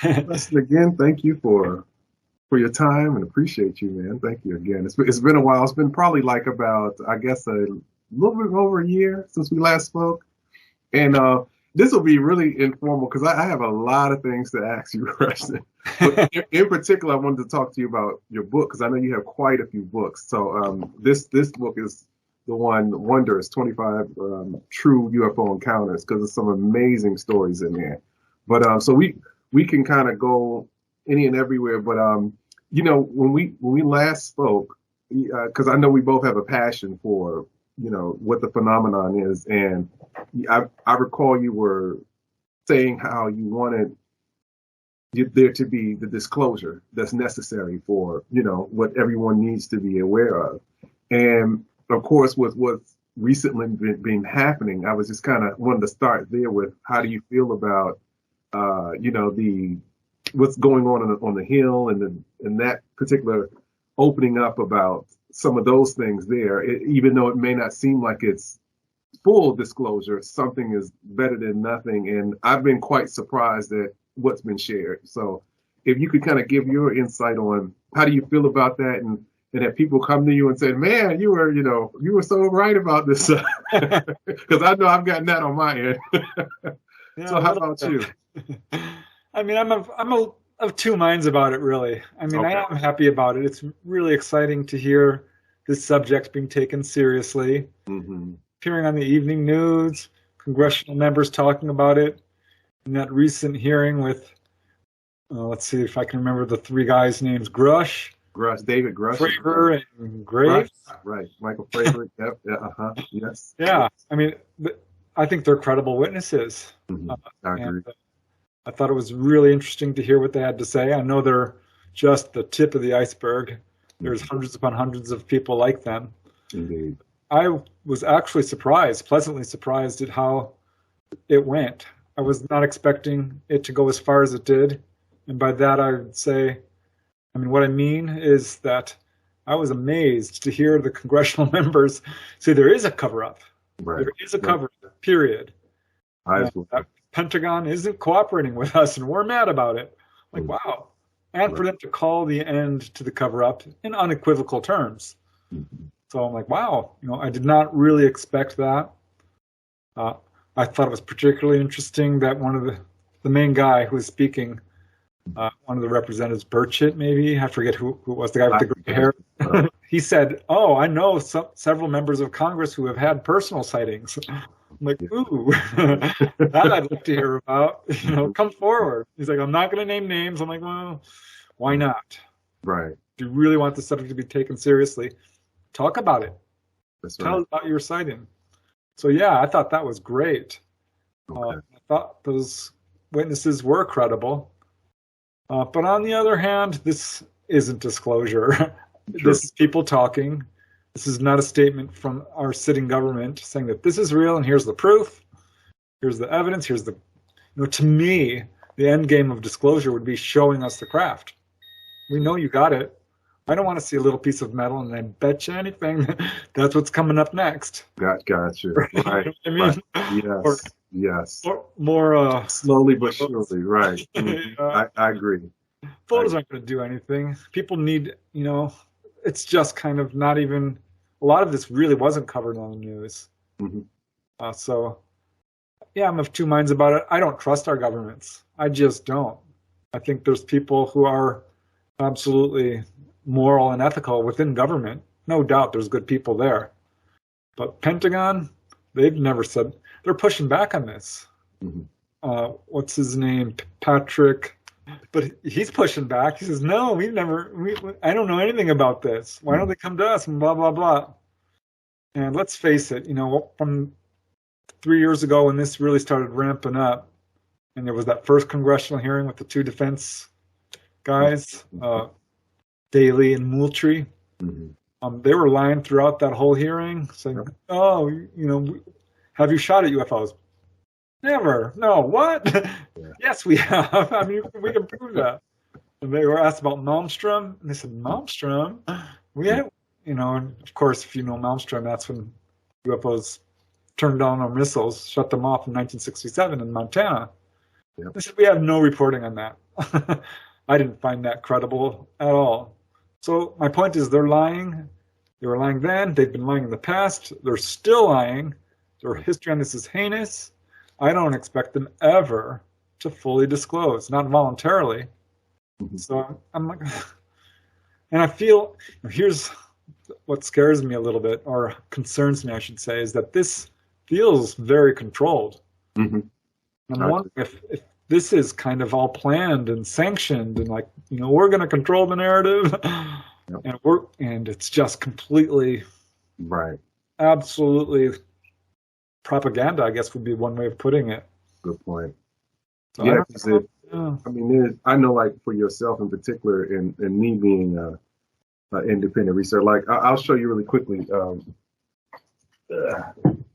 Preston, again, thank you for your time and appreciate you, man. Thank you again. It's been a while. It's been probably like about, I guess, a little bit over a year since we last spoke. And this will be really informal because I have a lot of things to ask you, Preston. But in particular, I wanted to talk to you about your book because I know you have quite a few books. So this book is the one, Wonders, 25 True UFO Encounters, because there's some amazing stories in there. But so we can kind of go any and everywhere. But you know, when we last spoke, because I know we both have a passion for, you know, what the phenomenon is, and I recall you were saying how you wanted there to be the disclosure that's necessary for, you know, what everyone needs to be aware of. And of course, with what's recently been happening, I was just kind of wanted to start there with how do you feel about, you know, what's going on the Hill and that particular opening up about some of those things there, even though it may not seem like it's full disclosure, something is better than nothing. And I've been quite surprised at what's been shared. So if you could kind of give your insight on how do you feel about that, and have people come to you and say, man, you were so right about this. Because I know I've gotten that on my end. Yeah, so how about you? I mean, I'm of two minds about it, really. I mean, Okay. I am happy about it. It's really exciting to hear this subject being taken seriously. Mm-hmm. Appearing on the evening news, congressional members talking about it. In that recent hearing with, let's see if I can remember the three guys' names, David Grush, Fravor, and Graves. Right, Michael Fravor. Yep. Yes. Yeah, I mean, I think they're credible witnesses. Mm-hmm. I agree. I thought it was really interesting to hear what they had to say. I know they're just the tip of the iceberg. There's hundreds upon hundreds of people like them. Indeed. I was actually pleasantly surprised at how it went. I was not expecting it to go as far as it did. And by that, I would say, I mean, what I mean is that I was amazed to hear the congressional members say there is a cover-up. Right. There is a cover-up, period. The Pentagon isn't cooperating with us, and we're mad about it. Like, wow. And for them to call the end to the cover-up in unequivocal terms. Mm-hmm. So I'm like, wow, you know, I did not really expect that. I thought it was particularly interesting that one of the main guy who was speaking, one of the representatives, Burchett, maybe, I forget who it was, the guy with the gray hair. He said, oh, I know several members of Congress who have had personal sightings. I'm like, ooh, that I'd like to hear about. You know, come forward. He's like, I'm not going to name names. I'm like, well, why not? Right. If you really want the subject to be taken seriously, talk about it. That's Tell us about your sighting. So, yeah, I thought that was great. Okay. I thought those witnesses were credible. But on the other hand, this isn't disclosure. Sure. This is people talking. This is not a statement from our sitting government saying that this is real and here's the proof. Here's the evidence. Here's the, you know, to me, the end game of disclosure would be showing us the craft. We know you got it. I don't want to see a little piece of metal, and I bet you anything that's what's coming up next. Gotcha. Right. I mean, right. Yes. Or more slowly but surely. Right. I agree. Photos aren't going to do anything. People need, you know, it's just kind of not even. A lot of this really wasn't covered on the news. Mm-hmm. So, yeah, I'm of two minds about it. I don't trust our governments. I just don't. I think there's people who are absolutely moral and ethical within government. No doubt there's good people there. But Pentagon, they've never said, they're pushing back on this. Mm-hmm. What's his name? Patrick. But he's pushing back. He says, no, I don't know anything about this. Why don't they come to us and blah, blah, blah. And let's face it, you know, from 3 years ago when this really started ramping up, and there was that first congressional hearing with the two defense guys, Daley and Moultrie. Mm-hmm. They were lying throughout that whole hearing, saying, oh, you know, have you shot at UFOs? Never. No. What? Yeah. Yes, we have. I mean, we can prove that. And they were asked about Malmstrom, and they said, Malmstrom? We had, you know, and of course, if you know Malmstrom, that's when UFOs turned down our missiles, shut them off in 1967 in Montana. Yep. They said, we have no reporting on that. I didn't find that credible at all. So my point is they're lying. They were lying then. They've been lying in the past. They're still lying. Their history on this is heinous. I don't expect them ever to fully disclose, not voluntarily. So I'm like, and I feel, here's what scares me a little bit, or concerns me, I should say, is that this feels very controlled. Mm-hmm. I'm wondering if this is kind of all planned and sanctioned, and like, we're going to control the narrative, yep. and it's just completely, right, absolutely propaganda, I guess would be one way of putting it. Good point. So yeah, I mean, I know, like for yourself in particular, and me being an independent researcher, like I'll show you really quickly.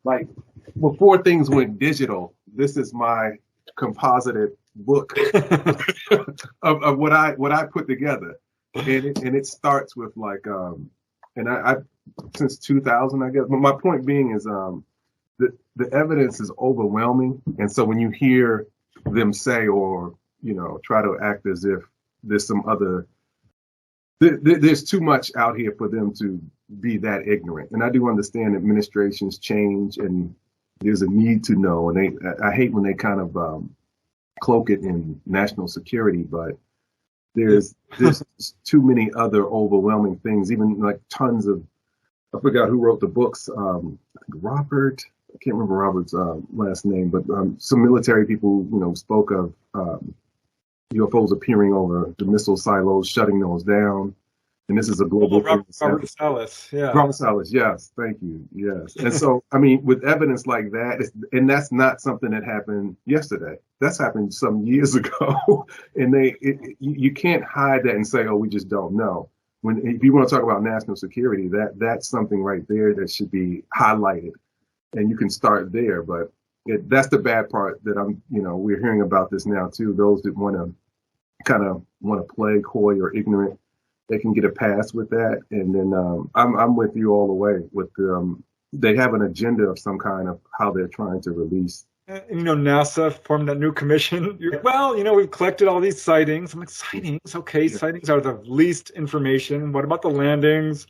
Like before things went digital, this is my composited book of what I put together, and it starts with like and I since 2000, I guess. But my point being is the evidence is overwhelming, and so when you hear them say or try to act as if there's some other there's too much out here for them to be that ignorant. And I do understand administrations change and there's a need to know, and I hate when they kind of cloak it in national security, but there's too many other overwhelming things, even like tons of, I forgot who wrote the books, Robert, I can't remember Robert's last name, but some military people, spoke of UFOs appearing over the missile silos, shutting those down. And this is a global Robert Salas, yeah. Robert Salas, yes, thank you, yes. And so, I mean, with evidence like that, and that's not something that happened yesterday. That's happened some years ago, and you can't hide that and say, oh, we just don't know. If you want to talk about national security, that's something right there that should be highlighted, and you can start there. But that's the bad part that we're hearing about this now too. Those that want to play coy or ignorant, they can get a pass with that. And then I'm with you all the way with they have an agenda of some kind of how they're trying to release. NASA formed that new commission. Well, we've collected all these sightings. I'm like, sightings? Okay, yeah. Sightings are the least information. What about the landings?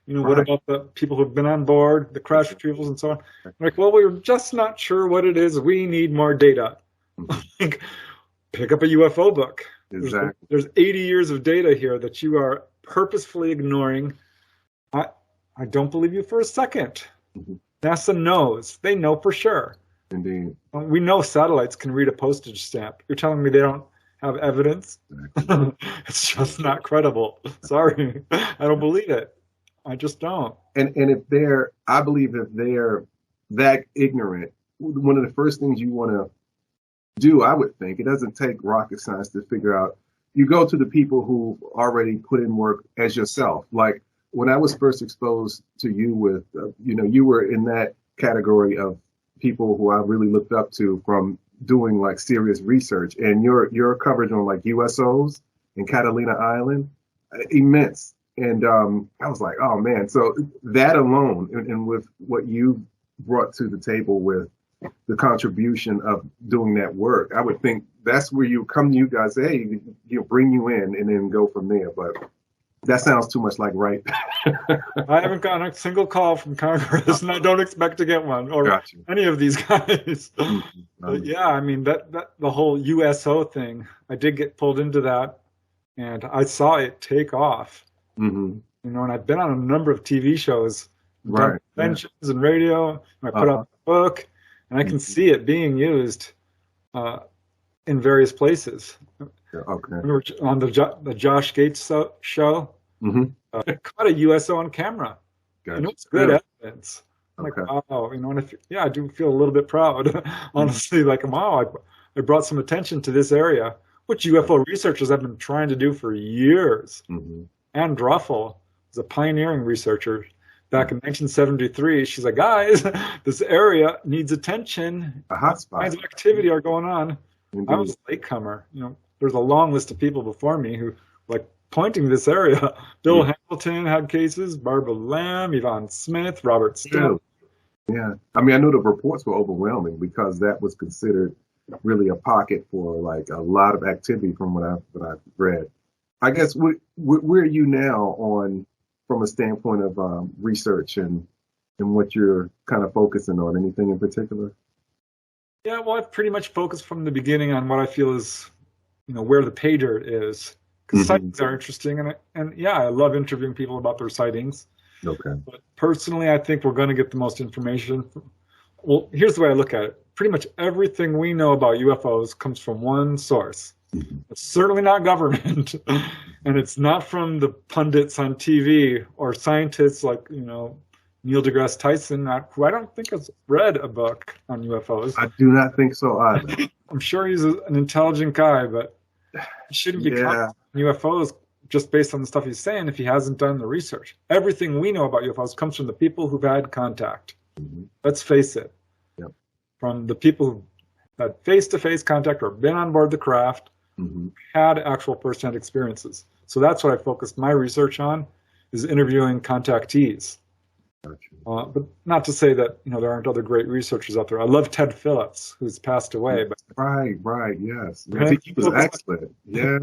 What about the people who've been on board, the crash retrievals and so on? I'm like, well, we're just not sure what it is. We need more data. Like, pick up a UFO book. Exactly. There's 80 years of data here that you are purposefully ignoring. I don't believe you for a second. Mm-hmm. NASA knows. They know for sure. Indeed. We know satellites can read a postage stamp. You're telling me they don't have evidence? Exactly. It's just not credible. Sorry. I don't believe it. I just don't. And I believe if they're that ignorant, one of the first things you want to do, I would think, it doesn't take rocket science to figure out, you go to the people who already put in work as yourself. Like when I was first exposed to you with, you were in that category of people who I really looked up to from doing like serious research, and your coverage on like USOs and Catalina Island, immense. And I was like, oh man, so that alone, and with what you brought to the table with the contribution of doing that work, I would think that's where you come to you guys, hey, bring you in and then go from there. But that sounds too much like right. I haven't gotten a single call from Congress, and I don't expect to get one, or any of these guys. But yeah, I mean, that the whole USO thing, I did get pulled into that, and I saw it take off. Mm-hmm. And I've been on a number of TV shows, conventions and radio, and I put out a book, and I can see it being used in various places. Okay. Remember on the Josh Gates show, I caught a USO on camera. Gotcha. And it was good evidence. I'm like, wow, and I do feel a little bit proud, honestly. Like, wow, I brought some attention to this area, which UFO researchers have been trying to do for years. Mm-hmm. Anne Druffel was a pioneering researcher back in 1973. She's like, guys, this area needs attention. A hotspot. Kinds of activity are going on. Indeed. I was a latecomer. There's a long list of people before me who like pointing this area. Bill Hamilton had cases, Barbara Lamb, Yvonne Smith, Robert Stone. Yeah. I mean, I know the reports were overwhelming because that was considered, really a pocket for like a lot of activity from what I've read. I guess where are you now on from a standpoint of research and what you're kind of focusing on? Anything in particular? Yeah, well, I've pretty much focused from the beginning on what I feel is, where the pay dirt is, because sightings are interesting, and yeah, I love interviewing people about their sightings. Okay. But personally, I think we're going to get the most information. Well, here's the way I look at it. Pretty much everything we know about UFOs comes from one source. It's certainly not government, and it's not from the pundits on TV or scientists like, Neil deGrasse Tyson, who I don't think has read a book on UFOs. I do not think so either. I'm sure he's an intelligent guy, but he shouldn't be commenting on UFOs just based on the stuff he's saying if he hasn't done the research. Everything we know about UFOs comes from the people who've had contact. Let's face it. Yep. From the people who've had face-to-face contact or been on board the craft, had actual first-hand experiences. So that's what I focused my research on, is interviewing contactees. But not to say that there aren't other great researchers out there. I love Ted Phillips, who's passed away. But right, yes. He was excellent. Yeah.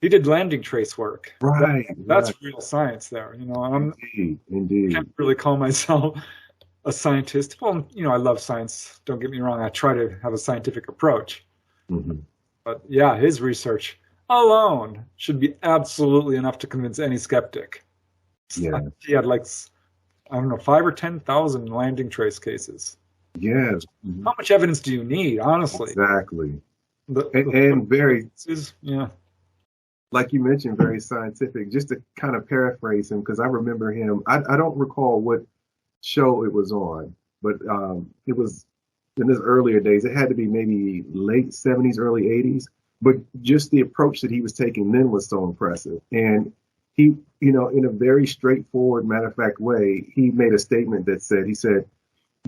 He did landing trace work. Right. That's real science there. Indeed. I can't really call myself a scientist. Well, I love science. Don't get me wrong. I try to have a scientific approach. But yeah, his research alone should be absolutely enough to convince any skeptic. Yeah. He had 5 or 10,000 landing trace cases. Yes. How much evidence do you need, honestly? Exactly. And very, yeah. Like you mentioned, very scientific. Just to kind of paraphrase him, because I remember him. I don't recall what show it was on, but it was in his earlier days. It had to be maybe late 70s, early 80s. But just the approach that he was taking then was so impressive. And he, in a very straightforward, matter of fact way, he made a statement that he said,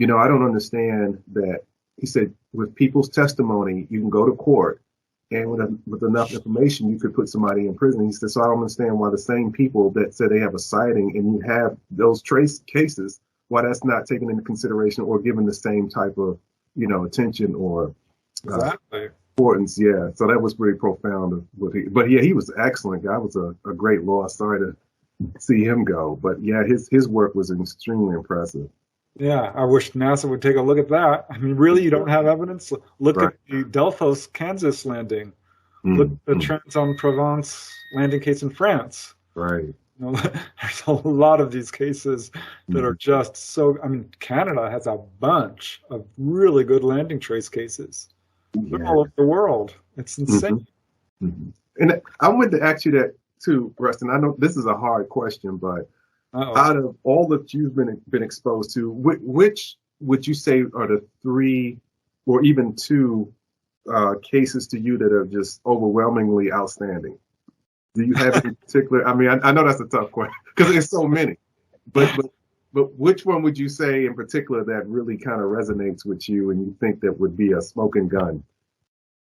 I don't understand that. He said, with people's testimony, you can go to court, and with enough information, you could put somebody in prison. He said, so I don't understand why the same people that say they have a sighting and you have those trace cases, why that's not taken into consideration or given the same type of, attention or importance. Yeah. So that was pretty profound. But yeah, he was an excellent guy. It was a great loss. Sorry to see him go. But yeah, his work was extremely impressive. Yeah, I wish NASA would take a look at that. I mean, really, you don't have evidence? Look at the Delphos, Kansas landing. Look at the Trans-en-Provence landing case in France. Right. There's a lot of these cases that are just so. I mean, Canada has a bunch of really good landing trace cases. They're all over the world. It's insane. And I wanted to ask you that too, Preston. I know this is a hard question, but out of all that you've been exposed to, which would you say are the 3 or even 2 cases to you that are just overwhelmingly outstanding? Do you have any particular? I mean, I know that's a tough question because there's so many, but which one would you say in particular that really kind of resonates with you and you think that would be a smoking gun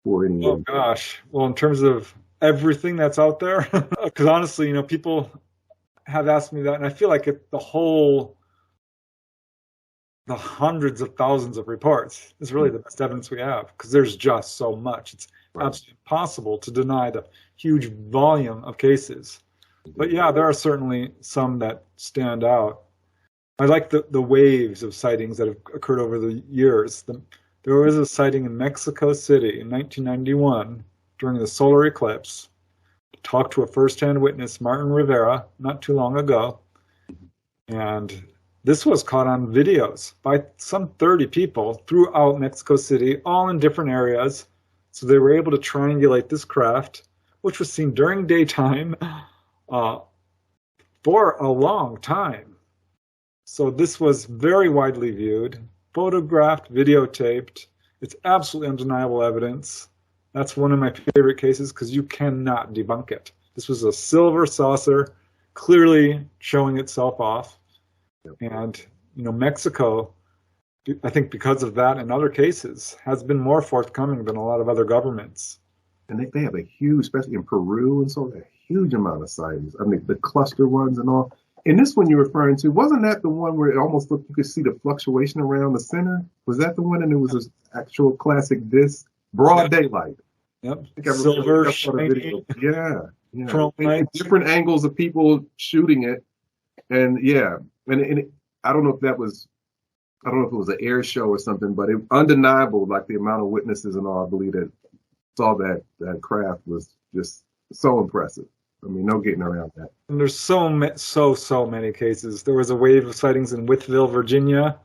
for anyone? Oh gosh, well, in terms of everything that's out there, because honestly, people have asked me that, and I feel like the hundreds of thousands of reports is really the best evidence we have, because there's just so much. It's absolutely impossible to deny the huge volume of cases. But yeah, there are certainly some that stand out. I like the waves of sightings that have occurred over the years. There was a sighting in Mexico City in 1991 during the solar eclipse. Talked to a first-hand witness, Martin Rivera, not too long ago. And this was caught on videos by some 30 people throughout Mexico City, all in different areas. So they were able to triangulate this craft, which was seen during daytime for a long time. So this was very widely viewed, photographed, videotaped. It's absolutely undeniable evidence. That's one of my favorite cases because you cannot debunk it. This was a silver saucer clearly showing itself off. And, Mexico, I think because of that and other cases, has been more forthcoming than a lot of other governments. And they have a huge, especially in Peru and so, a huge amount of sightings. I mean, the cluster ones and all. And this one you're referring to, wasn't that the one where it almost looked, you could see the fluctuation around the center? Was that the one and it was an actual classic disc? broad daylight. Yep. I think Silver I saw the video. shiny. Yeah. Chrome lights. Different angles of people shooting it, and I don't know if that was, I don't know if it was an air show or something, but it undeniable, like the amount of witnesses and all, I believe, that saw that craft was just so impressive. I mean, no getting around that. And there's so many cases. There was a wave of sightings in Wytheville, Virginia,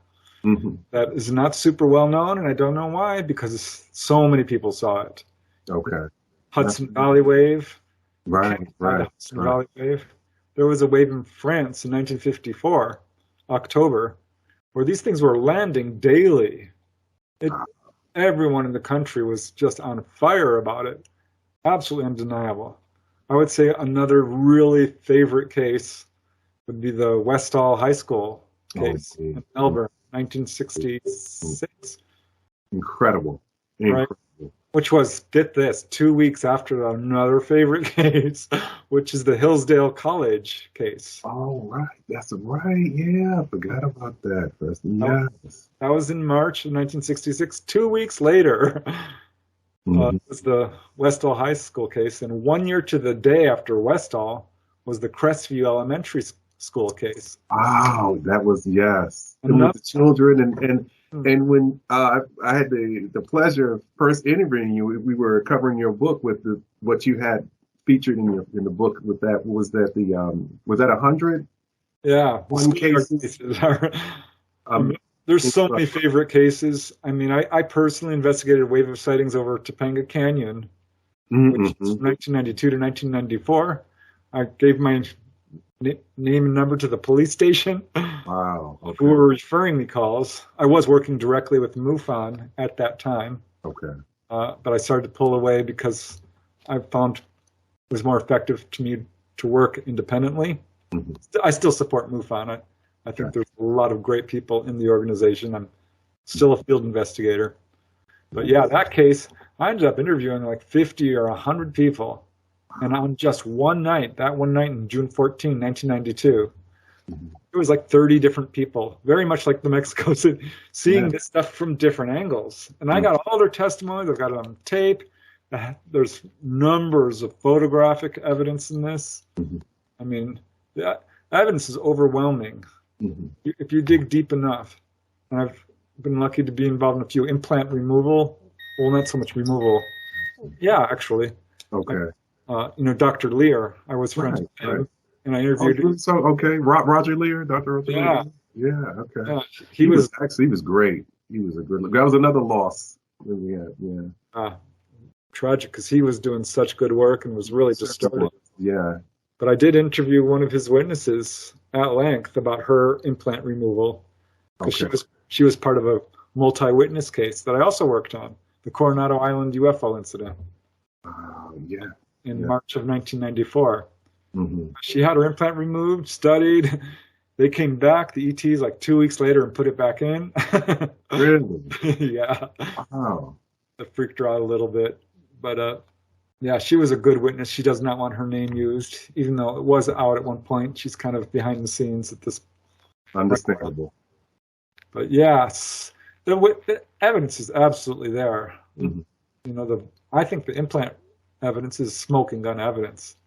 that is not super well known, and I don't know why, because so many people saw it. Okay. Hudson Valley wave. Right. Hudson Valley wave. There was a wave in France in 1954, October, where these things were landing daily. Everyone in the country was just on fire about it. Absolutely undeniable. I would say another really favorite case would be the Westall High School case in Melbourne, 1966. Incredible. Right? Which was, get this, 2 weeks after another favorite case, which is the Hillsdale College case. Oh, right. That's right. Yeah, I forgot about that. Yes. That was in March of 1966. 2 weeks later, it was the Westall High School case. And 1 year to the day after Westall was the Crestview Elementary School case. Wow, that was, yes. And with the children and when I had the pleasure of first interviewing you, we were covering your book with what you had featured in the book with that. Was that 100? Yeah, one case. There's so many favorite cases. I mean, I personally investigated a wave of sightings over Topanga Canyon, which was 1992 to 1994. I gave my name and number to the police station. Wow. Okay. Who were referring me calls. I was working directly with MUFON at that time. Okay. But I started to pull away because I found it was more effective to me to work independently. I still support MUFON. I think there's a lot of great people in the organization. I'm still a field investigator. But yeah, that case, I ended up interviewing like 50 or 100 people. And on just one night, that one night in June 14, 1992, it was like 30 different people, very much like the Mexico City, seeing this stuff from different angles. And I got all their testimony. They've got it on tape. There's numbers of photographic evidence in this. I mean, the evidence is overwhelming. If you dig deep enough. And I've been lucky to be involved in a few implant removal. Well, not so much removal. Yeah, actually. Okay. Dr. Lear, I was friends with him, and I interviewed him. So, okay, Roger Lear, Dr. Roger Lear? Yeah, okay. Yeah, he was great. He was a good look. That was another loss. Tragic, because he was doing such good work and was really just starting. Yeah. But I did interview one of his witnesses at length about her implant removal, because she was part of a multi-witness case that I also worked on, the Coronado Island UFO incident. In March of 1994. She had her implant removed, studied. They came back, the ETs, like 2 weeks later and put it back in. Really? Yeah. Wow. That freaked her out a little bit. But yeah, she was a good witness. She does not want her name used, even though it was out at one point. She's kind of behind the scenes at this. Understandable. But yes, the evidence is absolutely there. I think the implant evidence is smoking gun evidence.